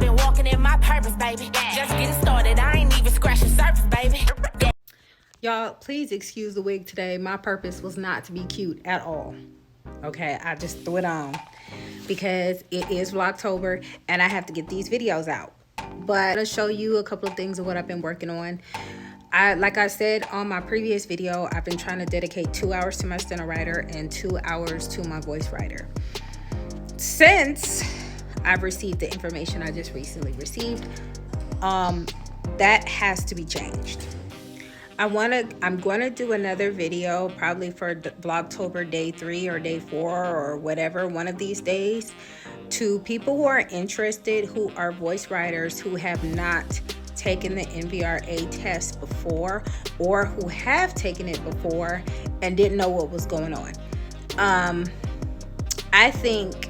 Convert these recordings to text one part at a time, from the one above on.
been walking in my purpose, baby. Just getting started, I ain't even scratching surface, baby. Y'all, please excuse the wig today. My purpose was not to be cute at all. Okay, I just threw it on because it is Vlogtober and I have to get these videos out. But I'm gonna show you a couple of things of what I've been working on. Like I said on my previous video, I've been trying to dedicate 2 hours to my Steno writer and 2 hours to my voice writer. Since I've received the information I just recently received, that has to be changed. I'm gonna do another video probably for Vlogtober day 3 or day 4 or whatever, one of these days, to people who are interested, who are voice writers, who have not taken the NVRA test before, or who have taken it before and didn't know what was going on. I think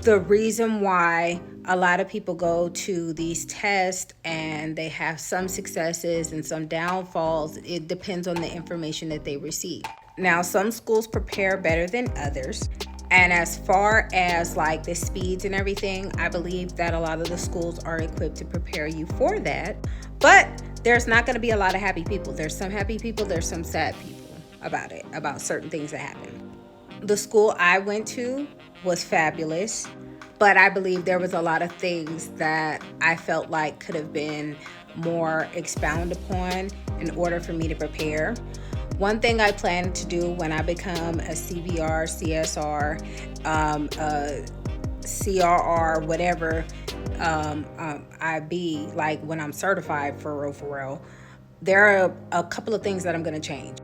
the reason why a lot of people go to these tests and they have some successes and some downfalls, it depends on the information that they receive. Now, some schools prepare better than others. And as far as like the speeds and everything, I believe that a lot of the schools are equipped to prepare you for that. But there's not going to be a lot of happy people. There's some happy people, there's some sad people about it, about certain things that happen. The school I went to was fabulous, but I believe there was a lot of things that I felt like could have been more expounded upon in order for me to prepare. One thing I plan to do when I become a CVR, CSR, CRR, whatever I be, like when I'm certified for real, there are a couple of things that I'm going to change.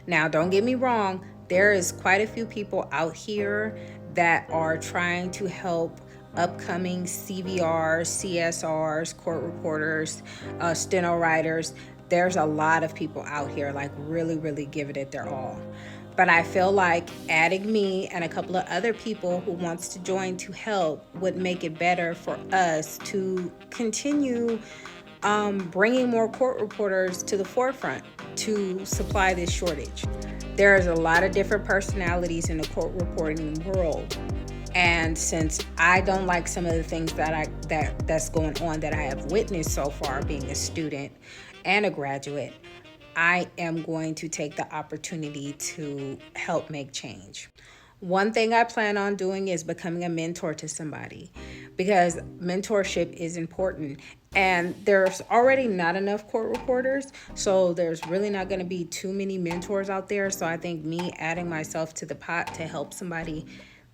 Now, don't get me wrong, there is quite a few people out here that are trying to help upcoming CVRs, CSRs, court reporters, Steno writers. There's a lot of people out here like really giving it their all. But I feel like adding me and a couple of other people who wants to join to help would make it better for us to continue bringing more court reporters to the forefront to supply this shortage. There's a lot of different personalities in the court reporting world. And since I don't like some of the things that's going on that I have witnessed so far, being a student and a graduate, I am going to take the opportunity to help make change. One thing I plan on doing is becoming a mentor to somebody, because mentorship is important. And there's already not enough court reporters, so there's really not going to be too many mentors out there. So I think me adding myself to the pot to help somebody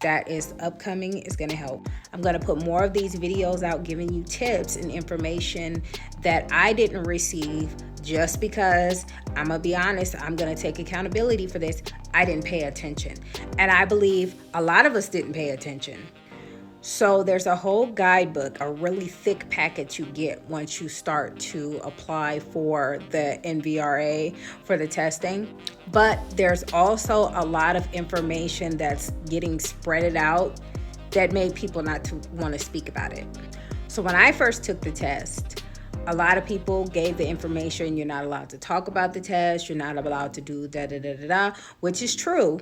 that is upcoming is going to help. I'm going to put more of these videos out giving you tips and information that I didn't receive, just because I'm going to be honest, I'm going to take accountability for this. I didn't pay attention. And I believe a lot of us didn't pay attention. So there's a whole guidebook, a really thick package you get once you start to apply for the NVRA for the testing. But there's also a lot of information that's getting spreaded out that made people not to want to speak about it. So when I first took the test, a lot of people gave the information, you're not allowed to talk about the test, you're not allowed to do da-da-da-da-da, which is true.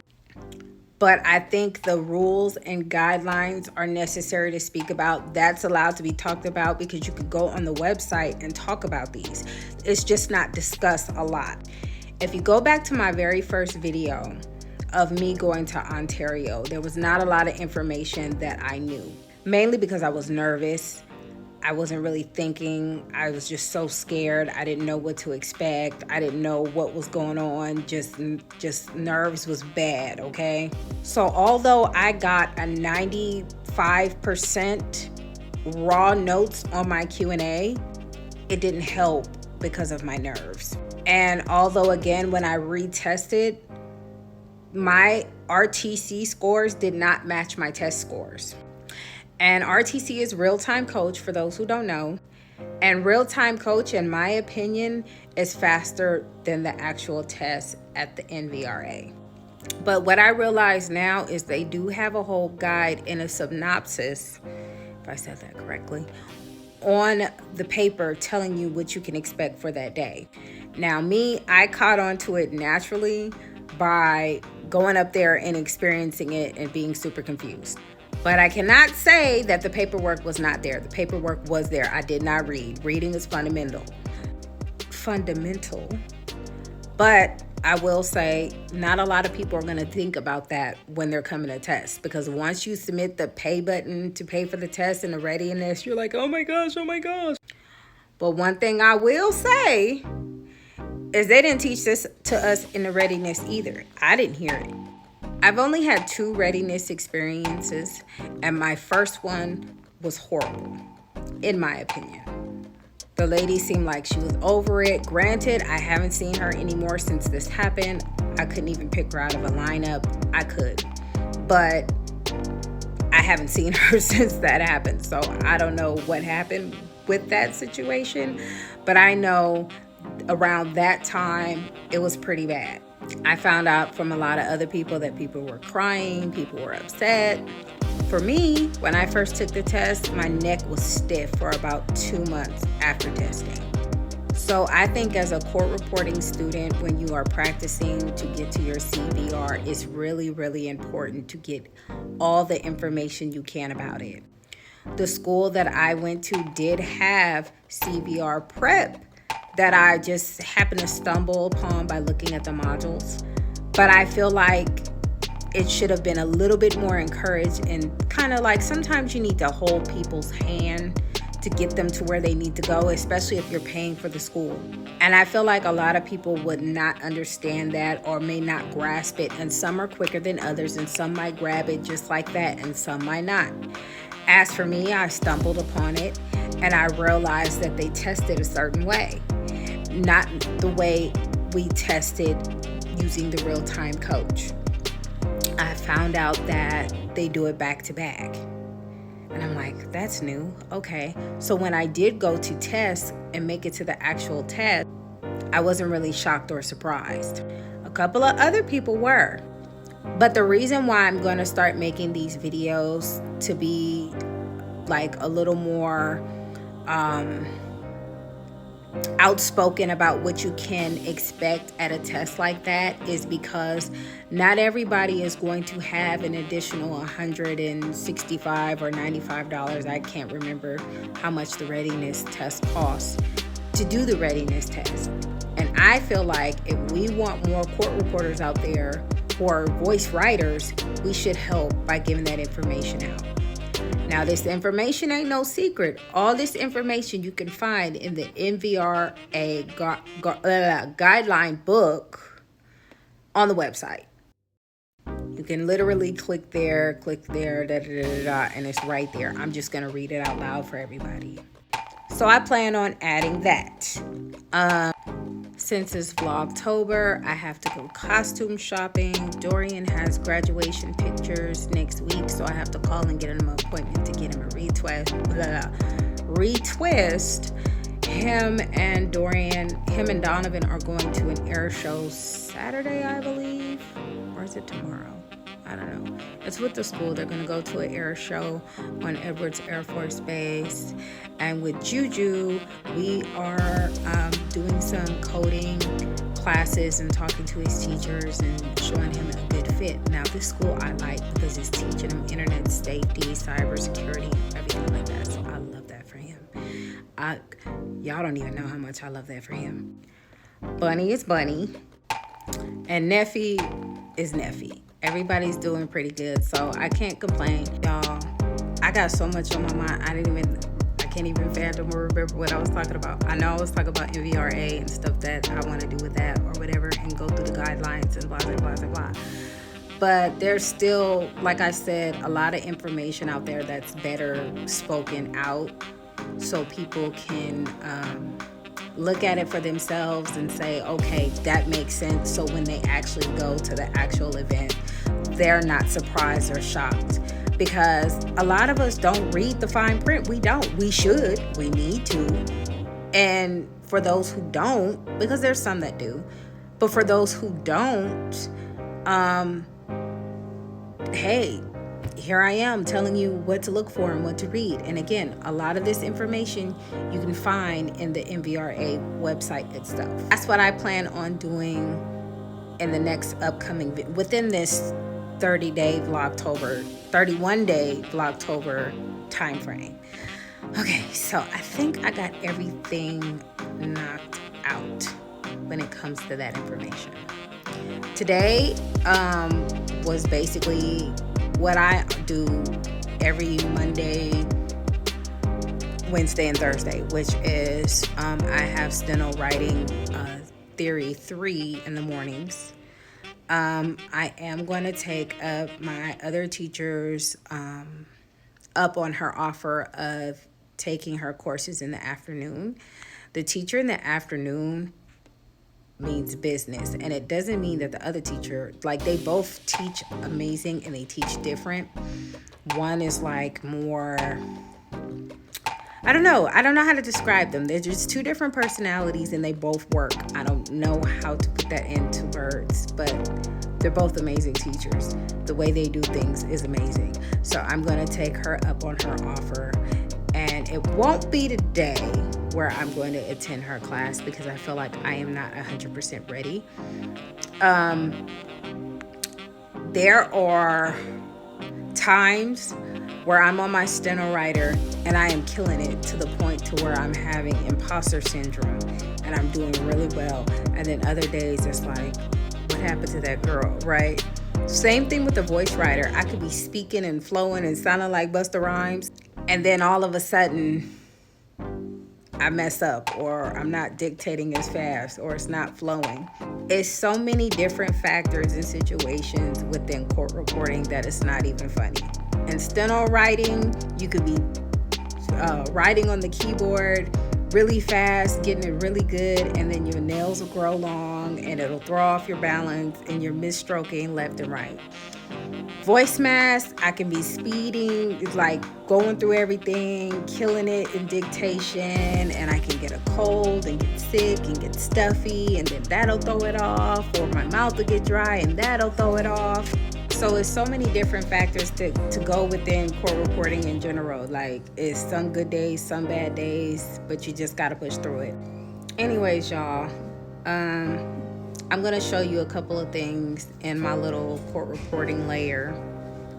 But I think the rules and guidelines are necessary to speak about. That's allowed to be talked about because you could go on the website and talk about these. It's just not discussed a lot. If you go back to my very first video of me going to Ontario, there was not a lot of information that I knew, mainly because I was nervous. I wasn't really thinking. I was just so scared. I didn't know what to expect. I didn't know what was going on. Just nerves was bad, okay? So although I got a 95% raw notes on my Q&A, it didn't help because of my nerves. And although, again, when I retested, my RTC scores did not match my test scores. And RTC is Realtime Coach, for those who don't know. And Realtime Coach, in my opinion, is faster than the actual test at the NVRA. But what I realize now is they do have a whole guide and a synopsis, if I said that correctly, on the paper telling you what you can expect for that day. Now me, I caught on to it naturally by going up there and experiencing it and being super confused. But I cannot say that the paperwork was not there. The paperwork was there. I did not read. Reading is fundamental. But I will say not a lot of people are going to think about that when they're coming to test, because once you submit the pay button to pay for the test and the readiness, you're like, oh my gosh. But one thing I will say is they didn't teach this to us in the readiness either. I didn't hear it. I've only had 2 readiness experiences, and my first one was horrible, in my opinion. The lady seemed like she was over it. Granted, I haven't seen her anymore since this happened. I couldn't even pick her out of a lineup. I could, but I haven't seen her since that happened. So I don't know what happened with that situation, but I know around that time, it was pretty bad. I found out from a lot of other people that people were crying, people were upset. For me, when I first took the test, my neck was stiff for about 2 months after testing. So I think as a court reporting student, when you are practicing to get to your CVR, it's really, really important to get all the information you can about it. The school that I went to did have CVR prep that I just happened to stumble upon by looking at the modules. But I feel like it should have been a little bit more encouraged, and kind of like sometimes you need to hold people's hand to get them to where they need to go, especially if you're paying for the school. And I feel like a lot of people would not understand that or may not grasp it, and some are quicker than others, and some might grab it just like that and some might not. As for me, I stumbled upon it and I realized that they tested a certain way, not the way we tested using the Realtime Coach. I found out that they do it back to back. And I'm like, that's new. Okay. So when I did go to test and make it to the actual test, I wasn't really shocked or surprised. A couple of other people were. But the reason why I'm going to start making these videos to be like a little more outspoken about what you can expect at a test like that is because not everybody is going to have an additional $165 or $95. I can't remember how much the readiness test costs to do the readiness test. And I feel like if we want more court reporters out there or voice writers, we should help by giving that information out. Now, this information ain't no secret. All this information you can find in the NVRA guideline book on the website. You can literally click there, and it's right there. I'm just going to read it out loud for everybody. So I plan on adding that. Since it's Vlogtober, I have to go costume shopping. Dorian has graduation pictures next week, so I have to call and get him an appointment to get him a retwist. Him and Donovan are going to an air show Saturday, I believe. Or is it tomorrow? I don't know. It's with the school. They're going to go to an air show on Edwards Air Force Base. And with Juju, we are doing some coding classes and talking to his teachers and showing him a good fit. Now, this school I like because it's teaching him internet safety, cybersecurity, everything like that. So I love that for him. Y'all don't even know how much I love that for him. Bunny is Bunny. And Neffy is Neffy. Everybody's doing pretty good, so I can't complain. Y'all, I got so much on my mind, I can't even fathom or remember what I was talking about. I know I was talking about NVRA and stuff that I want to do with that or whatever and go through the guidelines and blah, blah, blah, blah, blah. But there's still, like I said, a lot of information out there that's better spoken out so people can look at it for themselves and say, okay, that makes sense. So when they actually go to the actual event, they're not surprised or shocked. Because a lot of us don't read the fine print. We don't. We should. We need to. And for those who don't, because there's some that do, but for those who don't, hey, here I am telling you what to look for and what to read. And again, a lot of this information you can find in the NVRA website itself. That's what I plan on doing in the next upcoming, within this 31-day Vlogtober time frame. Okay, so I think I got everything knocked out when it comes to that information. Today was basically what I do every Monday, Wednesday, and Thursday, which is I have Steno writing theory 3 in the mornings. I am going to take up my other teachers up on her offer of taking her courses in the afternoon. The teacher in the afternoon means business, and it doesn't mean that the other teacher, like, they both teach amazing and they teach different. One is like more, I don't know how to describe them. They're just two different personalities and they both work. I don't know how to put that into words, but they're both amazing teachers. The way they do things is amazing. So I'm going to take her up on her offer, and it won't be today where I'm going to attend her class because I feel like I am not 100% ready. There are times where I'm on my Steno writer and I am killing it to the point to where I'm having imposter syndrome and I'm doing really well. And then other days it's like, what happened to that girl, right? Same thing with the voice writer. I could be speaking and flowing and sounding like Busta Rhymes, and then all of a sudden I mess up, or I'm not dictating as fast, or it's not flowing. It's so many different factors and situations within court reporting that it's not even funny. In Steno writing, you could be writing on the keyboard really fast, getting it really good, and then your nails will grow long and it'll throw off your balance and you're misstroking left and right. Voice mask, I can be speeding, like going through everything, killing it in dictation, and I can get a cold and get sick and get stuffy, and then that'll throw it off, or my mouth will get dry and that'll throw it off. So it's so many different factors to go within court reporting in general. Like, it's some good days, some bad days, but you just gotta push through it. Anyways, y'all, I'm gonna show you a couple of things in my little court reporting layer,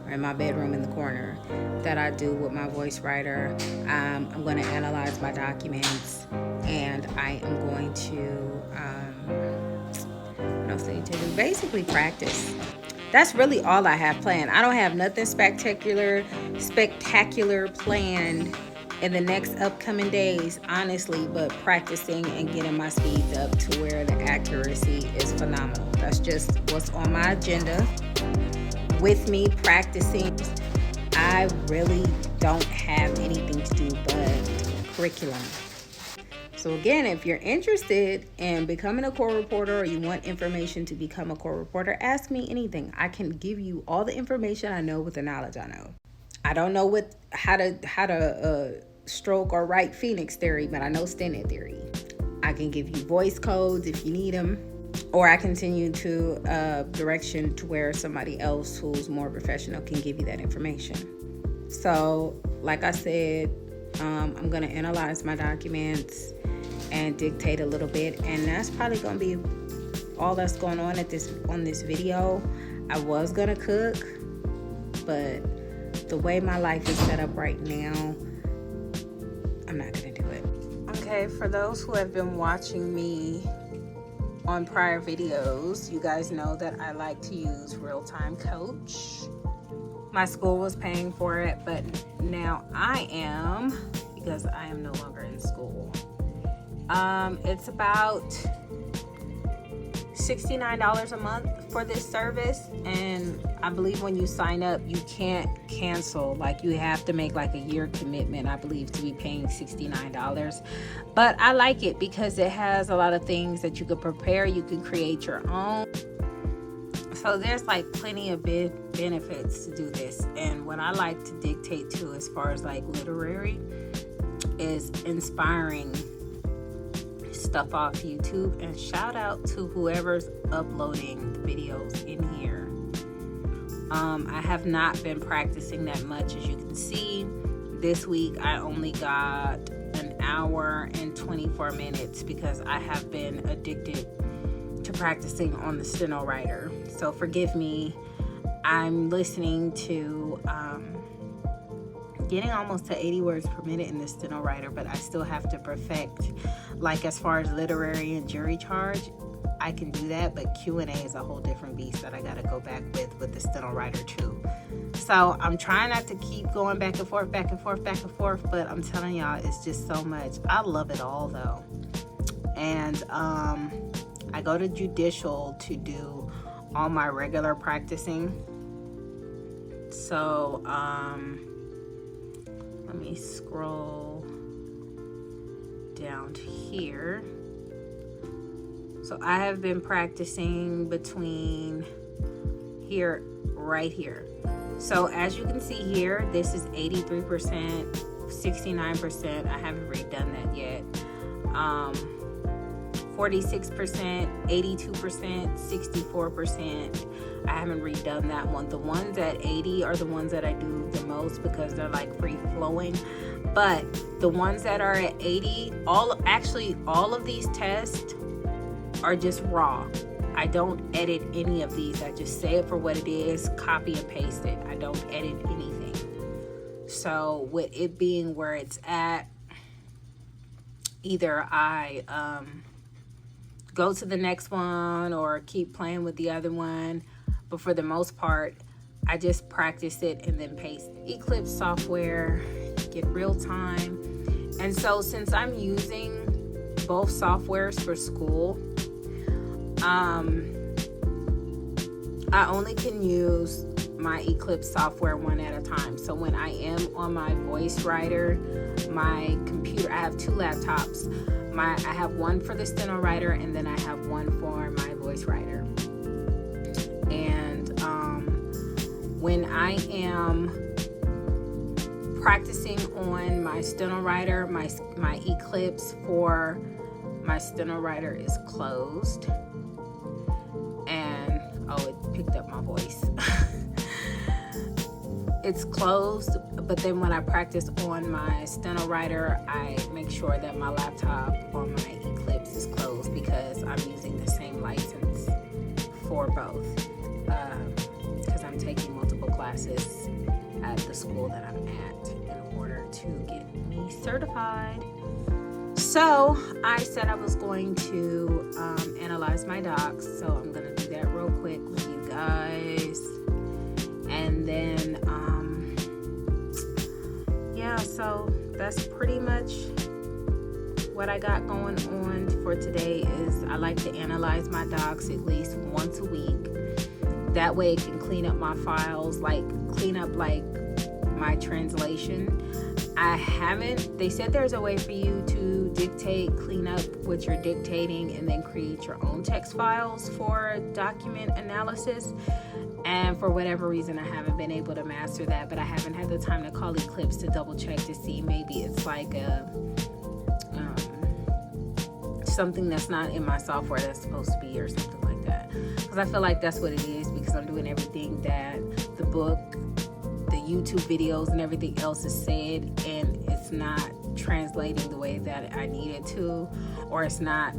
or in my bedroom in the corner, that I do with my voice writer. I'm gonna analyze my documents, and I am going to, what else do I need to do? Basically practice. That's really all I have planned. I don't have nothing spectacular planned in the next upcoming days, honestly, but practicing and getting my speeds up to where the accuracy is phenomenal. That's just what's on my agenda. With me practicing, I really don't have anything to do but curriculum. So again, if you're interested in becoming a court reporter, or you want information to become a court reporter, ask me anything. I can give you all the information I know with the knowledge I know. I don't know how to stroke or write Phoenix theory, but I know Steno theory. I can give you voice codes if you need them, or I continue to direction to where somebody else who's more professional can give you that information. So, like I said, I'm gonna analyze my documents and dictate a little bit, and that's probably gonna be all that's going on this video. I was gonna cook, but the way my life is set up right now, I'm not gonna do it. Okay, for those who have been watching me on prior videos, you guys know that I like to use Realtime Coach. My school was paying for it, but now I am, because I am no longer in school. It's about $69 a month for this service, and I believe when you sign up you can't cancel. Like, you have to make like a year commitment, I believe, to be paying $69. But I like it because it has a lot of things that you could prepare. You can create your own, so there's like plenty of benefits to do this. And what I like to dictate to, as far as like literary, is inspiring stuff off YouTube. And shout out to whoever's uploading the videos in here. I have not been practicing that much, as you can see. This week I only got an hour and 24 minutes because I have been addicted to practicing on the Steno writer. So forgive me. I'm listening to getting almost to 80 words per minute in the Steno writer, but I still have to perfect, like as far as literary and jury charge, I can do that, but Q&A is a whole different beast that I got to go back with the Steno writer too. So I'm trying not to keep going back and forth, but I'm telling y'all, it's just so much. I love it all though. And I go to Judicial to do all my regular practicing. So let me scroll down here. So I have been practicing between here, right here. So as you can see here, this is 83%, 69%. I haven't redone that yet. 46%, 82%, 64%. I haven't redone that one. The ones at 80 are the ones that I do the most because they're like free flowing. But the ones that are at 80, all of these tests are just raw. I don't edit any of these. I just say it for what it is, copy and paste it. I don't edit anything. So with it being where it's at, either I go to the next one or keep playing with the other one. But for the most part, I just practice it and then paste Eclipse software, get Realtime. And so since I'm using both softwares for school, I only can use my Eclipse software one at a time. So when I am on my voice writer, my computer, I have two laptops. I have one for the Steno writer, and then I have one for my voice writer. And when I am practicing on my Steno writer, my Eclipse for my Steno writer is closed. And it picked up my voice. It's closed, but then when I practice on my Steno writer, I make sure that my laptop or my Eclipse is closed because I'm using the same license for both, because I'm taking multiple classes at the school that I'm at in order to get me certified. So I said I was going to analyze my docs, so I'm going to do that real quick with you guys. And then, so that's pretty much what I got going on for today. Is I like to analyze my docs at least once a week. That way it can clean up my files, clean up my translation. They said there's a way for you to dictate, clean up what you're dictating, and then create your own text files for document analysis. And for whatever reason, I haven't been able to master that, but I haven't had the time to call Eclipse to double check to see maybe it's like something that's not in my software that's supposed to be or something like that. Because I feel like that's what it is, because I'm doing everything that the book, the YouTube videos, and everything else is said, and it's not translating the way that I need it to, or it's not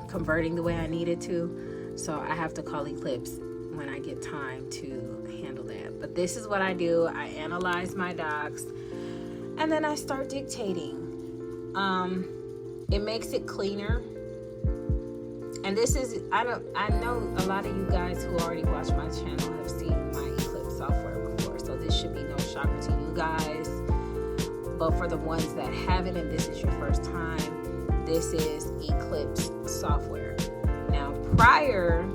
converting the way I need it to. So I have to call Eclipse when I get time to handle that. But this is what I do. I analyze my docs and then I start dictating. It makes it cleaner. And this is, I know a lot of you guys who already watch my channel have seen my Eclipse software before, so this should be no shocker to you guys. But for the ones that haven't and this is your first time, this is Eclipse software. Now prior,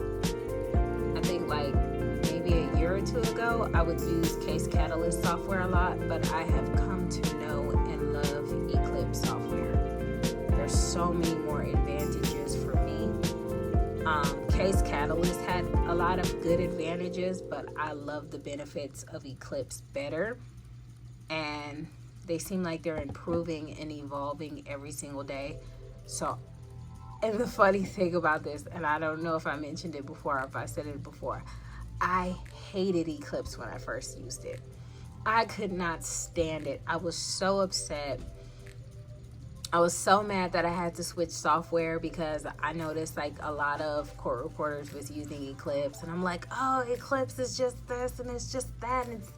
I think maybe a year or two ago, I would use Case Catalyst software a lot, but I have come to know and love Eclipse software. There's so many more advantages for me. Case Catalyst had a lot of good advantages, but I love the benefits of Eclipse better. And they seem like they're improving and evolving every single day. So, and the funny thing about this, and I don't know if I mentioned it before or if I said it before, I hated Eclipse when I first used it. I could not stand it. I was so upset I was so mad that I had to switch software because I noticed like a lot of court reporters was using Eclipse, and I'm like, oh, Eclipse is just this and it's just that, and it's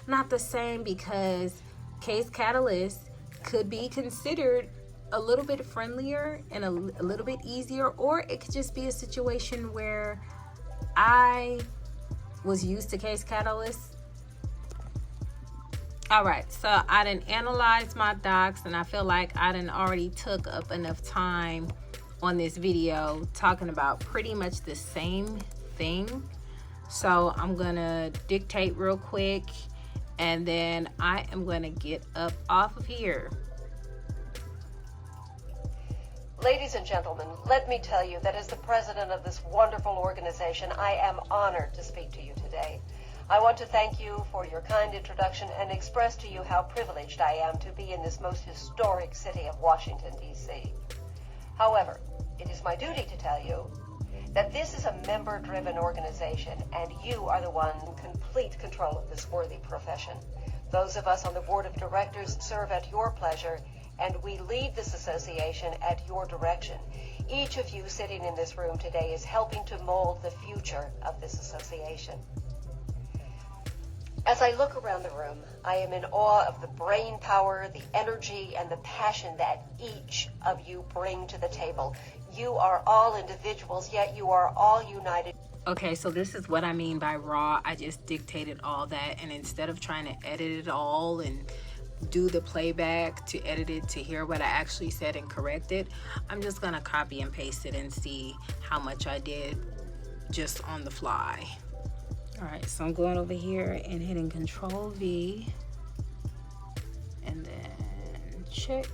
not the same, because Case Catalyst could be considered a little bit friendlier and a little bit easier, or it could just be a situation where I was used to Case Catalyst. All right, so I didn't analyze my docs, and I feel like I didn't already took up enough time on this video talking about pretty much the same thing. So I'm gonna dictate real quick, and then I am gonna get up off of here. Ladies and gentlemen, let me tell you that as the president of this wonderful organization, I am honored to speak to you today. I want to thank you for your kind introduction and express to you how privileged I am to be in this most historic city of Washington, D.C. However, it is my duty to tell you that this is a member-driven organization, and you are the one in complete control of this worthy profession. Those of us on the board of directors serve at your pleasure, and we lead this association at your direction. Each of you sitting in this room today is helping to mold the future of this association. As I look around the room, I am in awe of the brain power, the energy, and the passion that each of you bring to the table. You are all individuals, yet you are all united. Okay, so this is what I mean by raw. I just dictated all that, and instead of trying to edit it all and do the playback to edit it to hear what I actually said and correct it, I'm just gonna copy and paste it and see how much I did just on the fly. All right, so I'm going over here and hitting Control V, and then check.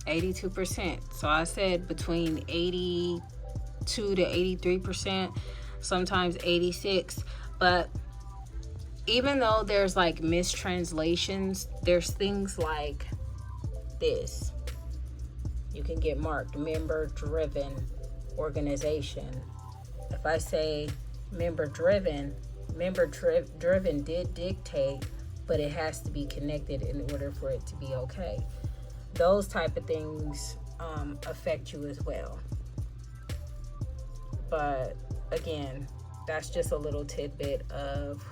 %. So I said between 82 to 83%, sometimes 86. But even though there's like mistranslations, there's things like this. You can get marked member-driven organization. If I say member-driven did dictate, but it has to be connected in order for it to be okay. Those type of things affect you as well. But again, that's just a little tidbit of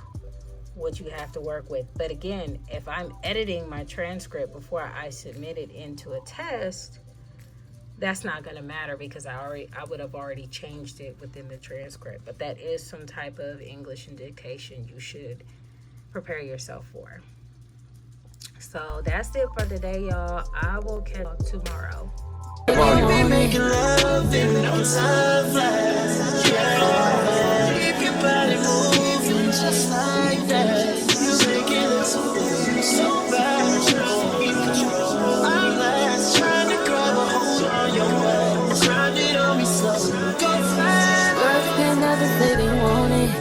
what you have to work with. But again, if I'm editing my transcript before I submit it into a test, that's not going to matter, because I would have already changed it within the transcript. But that is some type of English and dictation you should prepare yourself for. So that's it for today, y'all. I will catch you tomorrow. We making love in no time flies. Yeah. Keep your body moving just like that. You making us so bad. I'm last trying to grab a hold on your way. Grind it on me slow. Go fast. Girls can't never say they want it.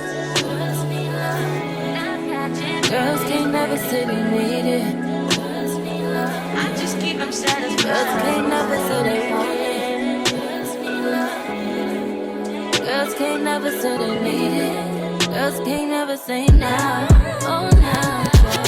Girls can't never say they need it. I just keep them satisfied. Girls can't never say they want it. Girls can't never say they need it. Girls can't never say no.